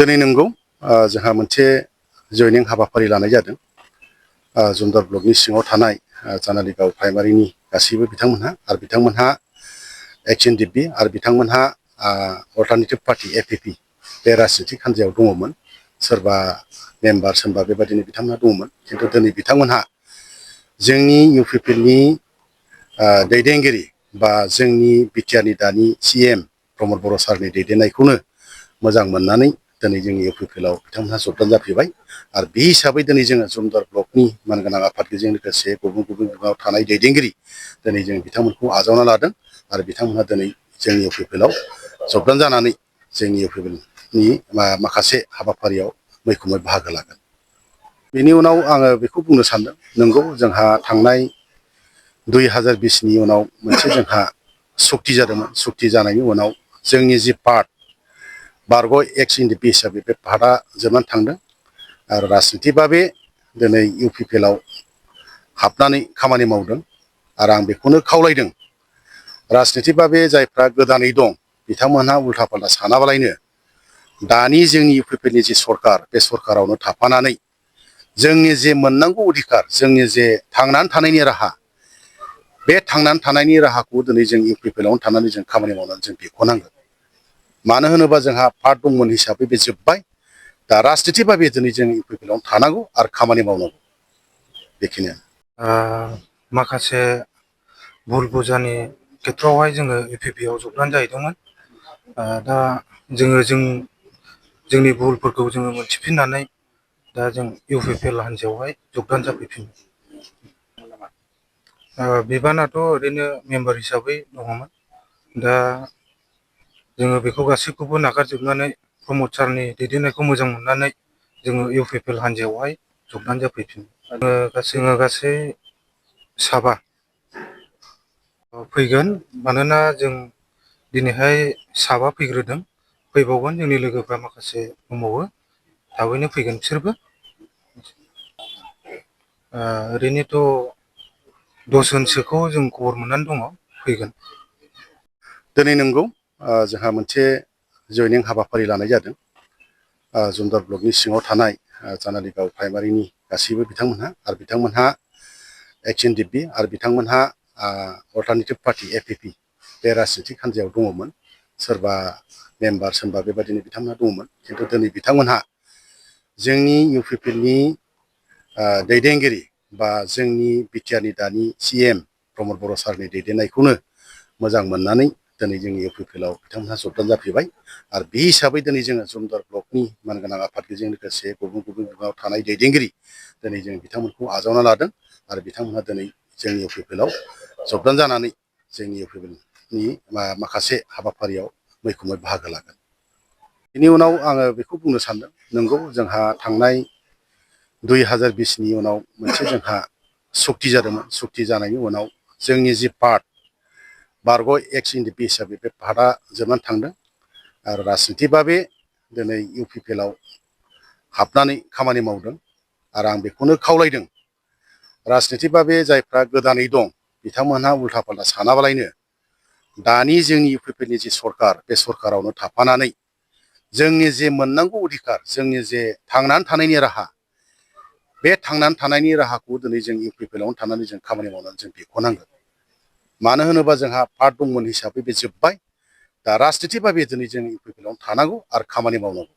दिनै नंगौ जोंहा मोनसे जयनिं हाबाफारि लानाय जादों। जुमदार ब्लकनि सिङाव थानाय जानालिगाव प्राइमारिनि गासैबो बिथांमोनहा आरो बिथांमोनहा एक्सन डिपि आरो बिथांमोनहा अल्टारनेटिभ पार्टी एपिपि बे राजनितिक हान्जायाव दङमोन। सोरबा मेम्बार सोरबा बेबायदिनो बिथांमोनहा दङमोन। खिन्थु दिनै बिथांमोनहा जोंनि इउपिपिएलनि दैदेनगिरि बा जोंनि बिटिआरनि दानि सिएम प्रमद बर' सारनि दैदेननायखौनो मोजां मोननानै दिनै जोंनि इउपिपिएलआव बिथांमोनहा जबदान जाफैबाय। आरो बे हिसाबै दिनै जोङो जुमदार ब्लकनि मानगोनां आफादगिरिजों लोगोसे गुबुन गुबुन बिभागाव थानाय दैदेनगिरि दिनै जों बिथांमोनखौ आजावना लादों। आरो बिथांमोनहा दिनै जोंनि इउपिपिएलआव जबदान जानानै जोंनि इउपिपिएलनि माखासे हाबाफारियाव मैखोमै बाहागो लागोन। बेनि उनाव आङो बेखौ बुंनो सानदों, नंगौ जोंहा थांनाय 2020नि उनाव मोनसे जोंहा सक्ति जादोंमोन। सक्ति जानायनि उनाव जोंनि जि पार्ट बारग' एक्स इन्डिपि हिसाबै बे पार्टआ जोबनानै थांदों। आरो राजनिति भाबे दिनै इउपिपिएलआव हाबनानै खामानि मावदों। आरो आं बेखौनो खावलायदों, राजनिति भाबे जायफ्रा गोदानै दं बिथांमोनहा उल्था फाल्था सानाबालायनो दानि जोंनि इउपिपिएलनि जि सरकार बे सरकारावनो थाफानानै जोंनि जे मोननांगौ अधिकार, जोंनि जे थांनानै थानायनि राहा, बे थांनानै थानायनि राहाखौ दिनै जों इउपिपिएलआवनो थानानै जों खामानि मावनानै जों बेख'नांगोन। मानो होनोबा जोंहा पार्ट दंमोन हिसाबै बे जोब्बाय। दा राजनिति भाबे दिनै जों इउपिपिएलआवनो थानांगौ आरो खामानि मावनांगौ। बेखिनियानो। माखासे भुल बुजानि खेथ्रआवहाय जोङो इउपिपिएलआव जबनानै जाहैदोंमोन। दा जोंनि भुलफोरखौ जोङो मोनथिफिननानै दा जों इउपिपिएल हान्जायावहाय जबदान जाफैफिनबाय। बिबानाथ' ओरैनो मेम्बार हिसाबै दङमोन। दा जोङो बेखौ गासैखौबो नागारजोबनानै प्रमद सारनि दैदेननायखौ मोजां मोननानै जोङो इउपिपिएल हान्जायावहाय जबनान जाफैफिनबाय। जोङो गासै साबा फैगोन। मानोना जों दिनैहाय साबा फैग्रोदों, फैबावगोन। जोंनि लोगोफ्रा माखासे दंबावो, थाबैनो फैगोन बिसोरबो। ओरैनोथ' 10 जनसोखौ जों खबर मोननानै दङ, फैगोन। दिनै नंगौ जोंहा मोनसे जयनिं हाबाफारि लानाय जादों। जुमदार ब्लकनि सिङाव थानाय जानालिगाव प्राइमारिनि गासैबो बिथांमोनहा आरो बिथांमोनहा एक्सन डिपि आरो बिथांमोनहा अल्टारनेटिभ पार्टी एपिपि बे राजनितिक हान्जायाव दङमोन। सोरबा मेम्बार सोरबा बेबायदिनो बिथांमोनहा दङमोन। खिन्थु दिनै बिथांमोनहा जोंनि इउपिपिएलनि दैदेनगिरि बा जोंनि बिटिआरनि दानि सिएम प्रमद बर' सारनि दैदेननायखौनो मोजां मोननानै दिनै जोंनि इउपिपिएलआव बिथांमोनहा जबदान जाफैबाय। आरो बे हिसाबै दिनै जोङो जुमदार ब्लकनि मानगोनां आफादगिरिजों लोगोसे गुबुन गुबुन बिभागाव थानाय दैदेनगिरि दिनै जों बिथांमोनखौ आजावना लादों। आरो बिथांमोनहा दिनै जोंनि इउपिपिएलआव जबदान जानानै जोंनि इउपिपिएलनि माखासे हाबाफारियाव मैखोमै बाहागो लागोन। बेनि उनाव आङो बेखौ बुंनो सानदों, नंगौ जोंहा थांनाय 2020नि उनाव मोनसे जोंहा सक्ति जादोंमोन। सक्ति जानायनि उनाव जोंनि जि पार्ट बारग' एक्स इन्डिपि हिसाबै बे पार्टआ जोबनानै थांदों। आरो राजनिति भाबे दिनै इउपिपिएलआव हाबनानै खामानि मावदों। आरो आं बेखौनो खावलायदों, राजनिति भाबे जायफ्रा गोदानै दं बिथांमोनहा उल्था फाल्था सानाबालायनो दानि जोंनि इउपिपिएलनि जि सरकार बे सरकारावनो थाफानानै जोंनि जे मोननांगौ अधिकार, जोंनि जे थांनानै थानायनि राहा, बे थांनानै थानायनि राहाखौ दिनै जों इउपिपिएलआवनो थानानै जों खामानि मावनानै जों बेख'नांगोन। मानो होनोबा जोंहा पार्ट दंमोन हिसाबै बे जोब्बाय। दा राजनिति भाबे दिनै जों इउपिपिएलआवनो थानांगौ आरो खामानि मावनांगौ।